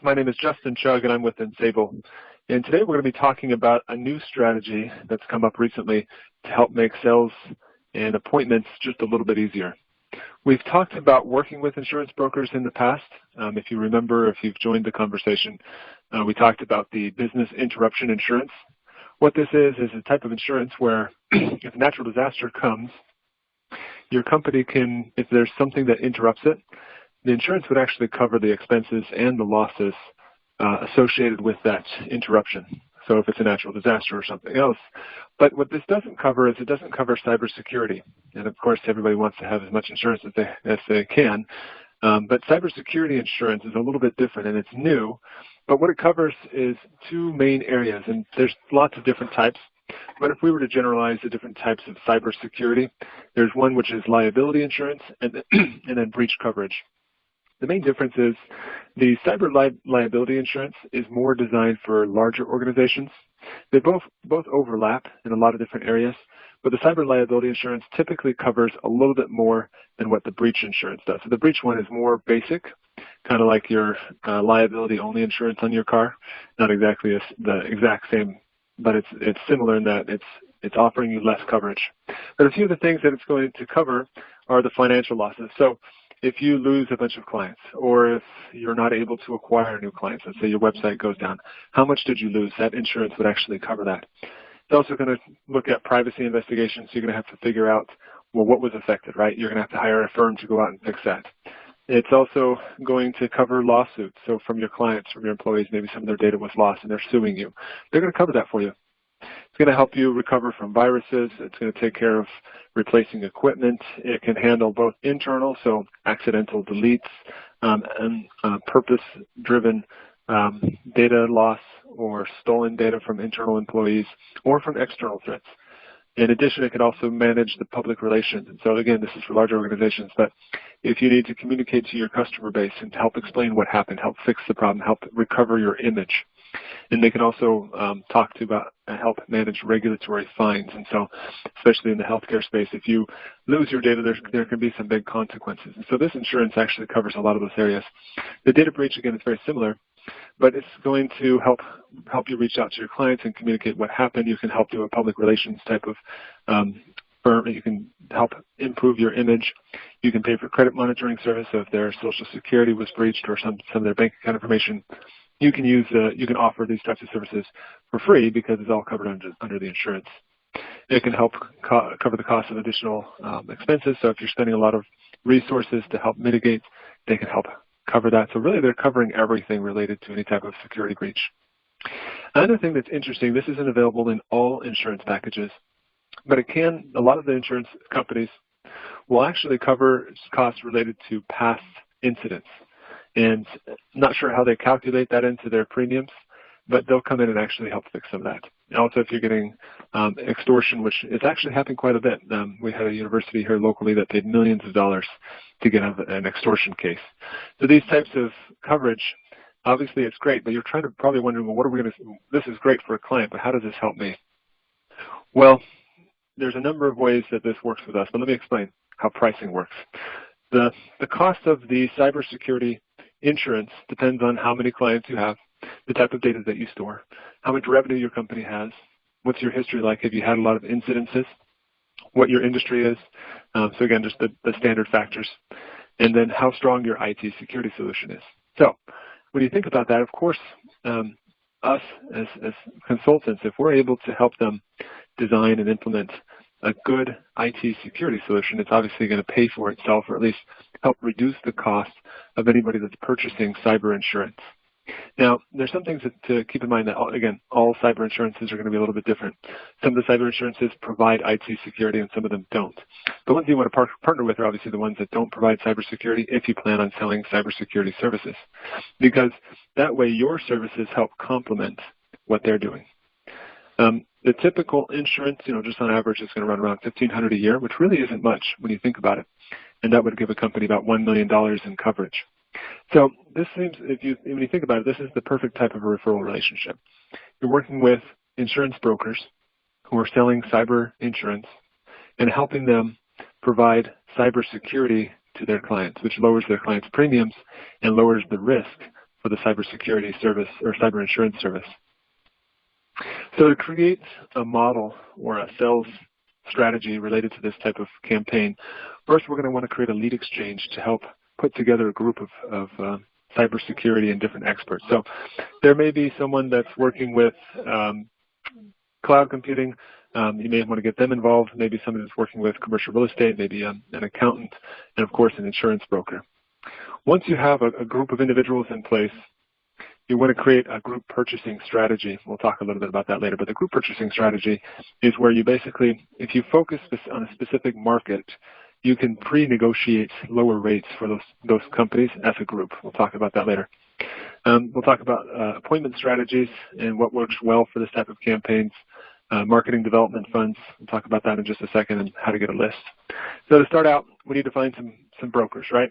My name is Justin Chugg, and I'm with Ensable. And today we're going to be talking about a new strategy that's come up recently to help make sales and appointments just a little bit easier. We've talked about working with insurance brokers in the past. If you remember, if you've joined the conversation, we talked about the business interruption insurance. What this is a type of insurance where if a natural disaster comes, your company can, if there's something that interrupts it, the insurance would actually cover the expenses and the losses associated with that interruption. So if it's a natural disaster or something else. But what this doesn't cover is it doesn't cover cybersecurity. And of course, everybody wants to have as much insurance as they can. But cybersecurity insurance is a little bit different, and it's new. But what it covers is two main areas, and there's lots of different types. But if we were to generalize the different types of cybersecurity, there's one which is liability insurance and then breach coverage. The main difference is the cyber liability insurance is more designed for larger organizations. They both overlap in a lot of different areas, but the cyber liability insurance typically covers a little bit more than what the breach insurance does. So the breach one is more basic, kind of like your liability-only insurance on your car. Not exactly the exact same, but it's similar in that it's offering you less coverage. But a few of the things that it's going to cover are the financial losses. So if you lose a bunch of clients, or if you're not able to acquire new clients, let's say your website goes down, how much did you lose? That insurance would actually cover that. It's also going to look at privacy investigations. So you're going to have to figure out, well, what was affected, right? You're going to have to hire a firm to go out and fix that. It's also going to cover lawsuits. So from your clients, from your employees, maybe some of their data was lost and they're suing you. They're going to cover that for you. It's going to help you recover from viruses. It's going to take care of replacing equipment. It can handle both internal, so accidental deletes, and purpose-driven data loss or stolen data from internal employees or from external threats. In addition, it can also manage the public relations. And so again, this is for larger organizations, but if you need to communicate to your customer base and help explain what happened, help fix the problem, help recover your image. And they can also talk to about help manage regulatory fines. And so, especially in the healthcare space, if you lose your data, there can be some big consequences. And so this insurance actually covers a lot of those areas. The data breach, again, is very similar, but it's going to help you reach out to your clients and communicate what happened. You can help do a public relations type of firm. You can help improve your image. You can pay for credit monitoring service. So if their Social Security was breached or some of their bank account information, you can offer these types of services for free because it's all covered under the insurance. It can help cover the cost of additional expenses. So if you're spending a lot of resources to help mitigate, they can help cover that. So really, they're covering everything related to any type of security breach. Another thing that's interesting, this isn't available in all insurance packages, but a lot of the insurance companies will actually cover costs related to past incidents. And not sure how they calculate that into their premiums, but they'll come in and actually help fix some of that. And also, if you're getting extortion, which is actually happening quite a bit. We had a university here locally that paid millions of dollars to get an extortion case. So these types of coverage, obviously it's great, but you're probably wondering, well, what are we going to, this is great for a client, but how does this help me? Well, there's a number of ways that this works with us, but let me explain how pricing works. The cost of the cybersecurity insurance depends on how many clients you have, the type of data that you store, how much revenue your company has, what's your history like, have you had a lot of incidences, what your industry is, so again, just the standard factors, and then how strong your IT security solution is. So when you think about that, of course, us as consultants, if we're able to help them design and implement a good IT security solution, it's obviously going to pay for itself, or at least help reduce the cost of anybody that's purchasing cyber insurance. Now, there's some things to keep in mind that, again, all cyber insurances are going to be a little bit different. Some of the cyber insurances provide IT security and some of them don't. The ones you want to partner with are obviously the ones that don't provide cybersecurity if you plan on selling cybersecurity services, because that way your services help complement what they're doing. The typical insurance, just on average, is going to run around $1,500 a year, which really isn't much when you think about it. And that would give a company about $1 million in coverage. So this seems, when you think about it, this is the perfect type of a referral relationship. You're working with insurance brokers who are selling cyber insurance and helping them provide cybersecurity to their clients, which lowers their clients' premiums and lowers the risk for the cybersecurity service or cyber insurance service. So to create a model or a sales strategy related to this type of campaign, first we're going to want to create a lead exchange to help put together a group of cybersecurity and different experts. So there may be someone that's working with cloud computing. You may want to get them involved. Maybe somebody that's working with commercial real estate, maybe an accountant, and of course an insurance broker. Once you have a group of individuals in place, you want to create a group purchasing strategy. We'll talk a little bit about that later, but the group purchasing strategy is where you basically, if you focus on a specific market, you can pre-negotiate lower rates for those companies as a group. We'll talk about that later. We'll talk about appointment strategies and what works well for this type of campaigns, marketing development funds. We'll talk about that in just a second, and how to get a list. So to start out, we need to find some brokers, right?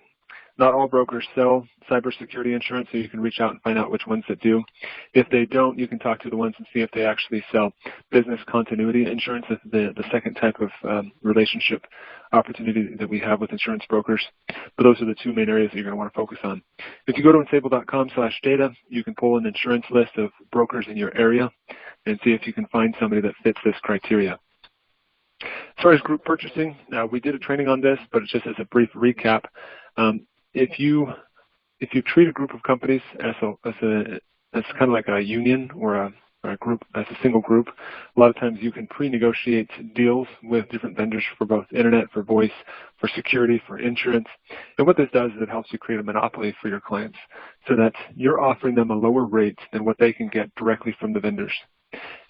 Not all brokers sell cybersecurity insurance, so you can reach out and find out which ones that do. If they don't, you can talk to the ones and see if they actually sell business continuity insurance. That's the second type of relationship opportunity that we have with insurance brokers. But those are the two main areas that you're going to want to focus on. If you go to ensabled.com/data, you can pull an insurance list of brokers in your area and see if you can find somebody that fits this criteria. As far as group purchasing, we did a training on this, but it's just as a brief recap. If you treat a group of companies as kind of like a union or a group, as a single group, a lot of times you can pre-negotiate deals with different vendors for both internet, for voice, for security, for insurance. And what this does is it helps you create a monopoly for your clients so that you're offering them a lower rate than what they can get directly from the vendors.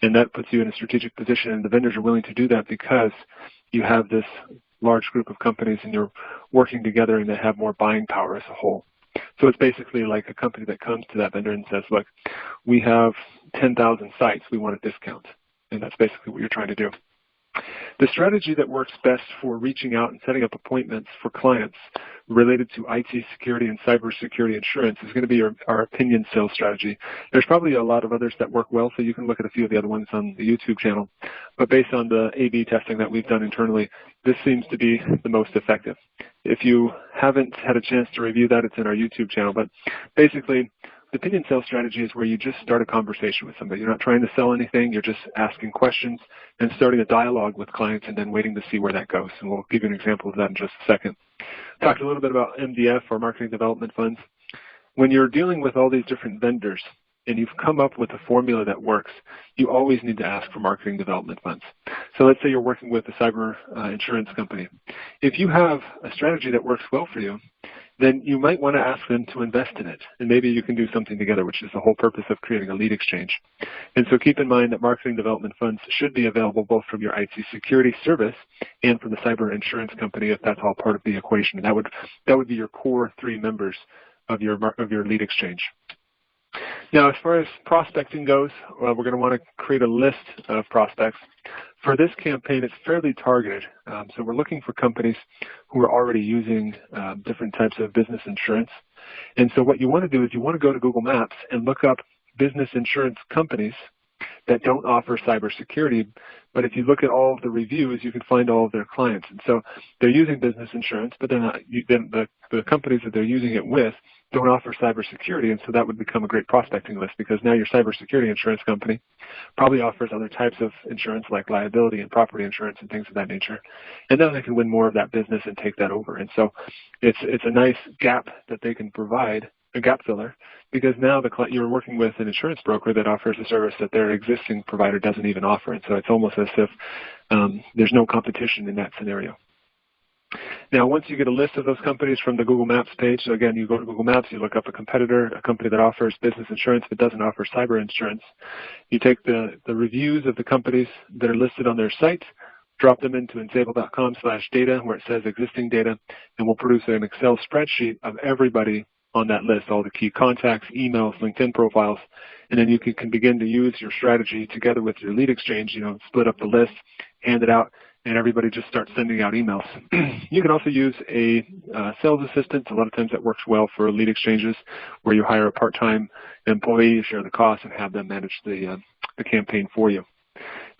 And that puts you in a strategic position, and the vendors are willing to do that because you have this large group of companies and you're working together and they have more buying power as a whole. So it's basically like a company that comes to that vendor and says, look, we have 10,000 sites, we want a discount. And that's basically what you're trying to do. The strategy that works best for reaching out and setting up appointments for clients related to IT security and cybersecurity insurance is going to be our opinion sales strategy. There's probably a lot of others that work well, so you can look at a few of the other ones on the YouTube channel. But based on the A/B testing that we've done internally, this seems to be the most effective. If you haven't had a chance to review that, it's in our YouTube channel. But basically, the opinion sales strategy is where you just start a conversation with somebody. You're not trying to sell anything. You're just asking questions and starting a dialogue with clients and then waiting to see where that goes. And we'll give you an example of that in just a second. Talked a little bit about MDF, or marketing development funds. When you're dealing with all these different vendors and you've come up with a formula that works, you always need to ask for marketing development funds. So let's say you're working with a cyber insurance company. If you have a strategy that works well for you, then you might want to ask them to invest in it. And maybe you can do something together, which is the whole purpose of creating a lead exchange. And so keep in mind that marketing development funds should be available both from your IT security service and from the cyber insurance company, if that's all part of the equation. And that would be your core three members of your lead exchange. Now, as far as prospecting goes, we're going to want to create a list of prospects. For this campaign, it's fairly targeted. So we're looking for companies who are already using different types of business insurance. And so what you want to do is you want to go to Google Maps and look up business insurance companies that don't offer cybersecurity. But if you look at all of the reviews, you can find all of their clients. And so they're using business insurance, but they're not, the companies that they're using it with don't offer cybersecurity, and so that would become a great prospecting list, because now your cybersecurity insurance company probably offers other types of insurance like liability and property insurance and things of that nature. And then they can win more of that business and take that over. And so it's a nice gap that they can provide, a gap filler, because now you're working with an insurance broker that offers a service that their existing provider doesn't even offer. And so it's almost as if there's no competition in that scenario. Now, once you get a list of those companies from the Google Maps page, so again, you go to Google Maps, you look up a competitor, a company that offers business insurance but doesn't offer cyber insurance. You take the reviews of the companies that are listed on their site, drop them into ensabled.com/data where it says existing data, and we'll produce an Excel spreadsheet of everybody on that list, all the key contacts, emails, LinkedIn profiles, and then you can begin to use your strategy together with your lead exchange, split up the list, hand it out, and everybody just starts sending out emails. You can also use a sales assistant. A lot of times that works well for lead exchanges, where you hire a part-time employee, share the cost, and have them manage the campaign for you.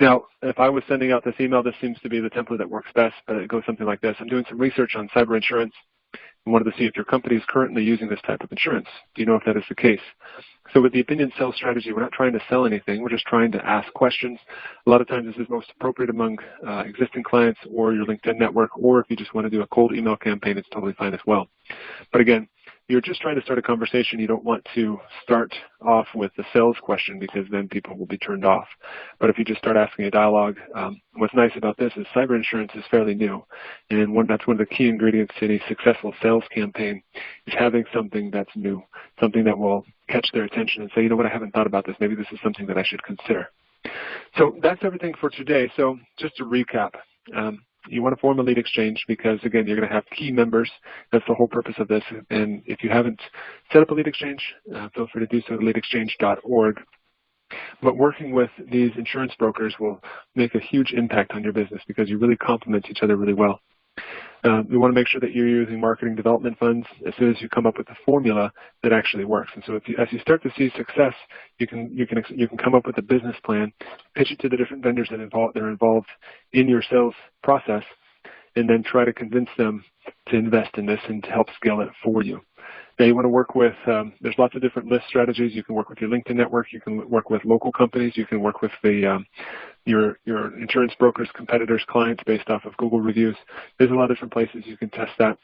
Now, if I was sending out this email, this seems to be the template that works best, but it goes something like this. I'm doing some research on cyber insurance, We wanted to see if your company is currently using this type of insurance. Do you know if that is the case? So with the opinion sales strategy, we're not trying to sell anything. We're just trying to ask questions. A lot of times this is most appropriate among existing clients or your LinkedIn network, or if you just want to do a cold email campaign, it's totally fine as well. But again, you're just trying to start a conversation. You don't want to start off with the sales question because then people will be turned off. But if you just start asking a dialogue, what's nice about this is cyber insurance is fairly new. And that's one of the key ingredients in a successful sales campaign is having something that's new, something that will catch their attention and say, you know what, I haven't thought about this. Maybe this is something that I should consider. So that's everything for today. So just to recap, you want to form a lead exchange because, again, you're going to have key members. That's the whole purpose of this. And if you haven't set up a lead exchange, feel free to do so at leadexchange.org. But working with these insurance brokers will make a huge impact on your business because you really complement each other really well. We want to make sure that you're using marketing development funds as soon as you come up with a formula that actually works. And so as you start to see success, you can come up with a business plan, pitch it to the different vendors that are involved in your sales process, and then try to convince them to invest in this and to help scale it for you. Now you want to work with, there's lots of different list strategies. You can work with your LinkedIn network. You can work with local companies. You can work with your insurance brokers, competitors, clients based off of Google reviews. There's a lot of different places you can test that.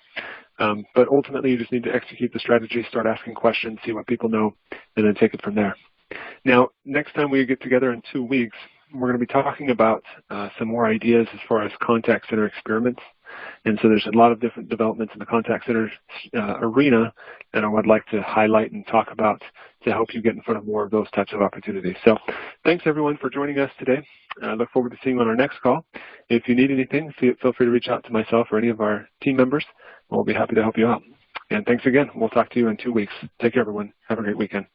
But ultimately, you just need to execute the strategy, start asking questions, see what people know, and then take it from there. Now, next time we get together in 2 weeks, we're going to be talking about some more ideas as far as contact center experiments. And so there's a lot of different developments in the contact center arena that I would like to highlight and talk about to help you get in front of more of those types of opportunities. So thanks, everyone, for joining us today. I look forward to seeing you on our next call. If you need anything, feel free to reach out to myself or any of our team members. We'll be happy to help you out. And thanks again. We'll talk to you in 2 weeks. Take care, everyone. Have a great weekend.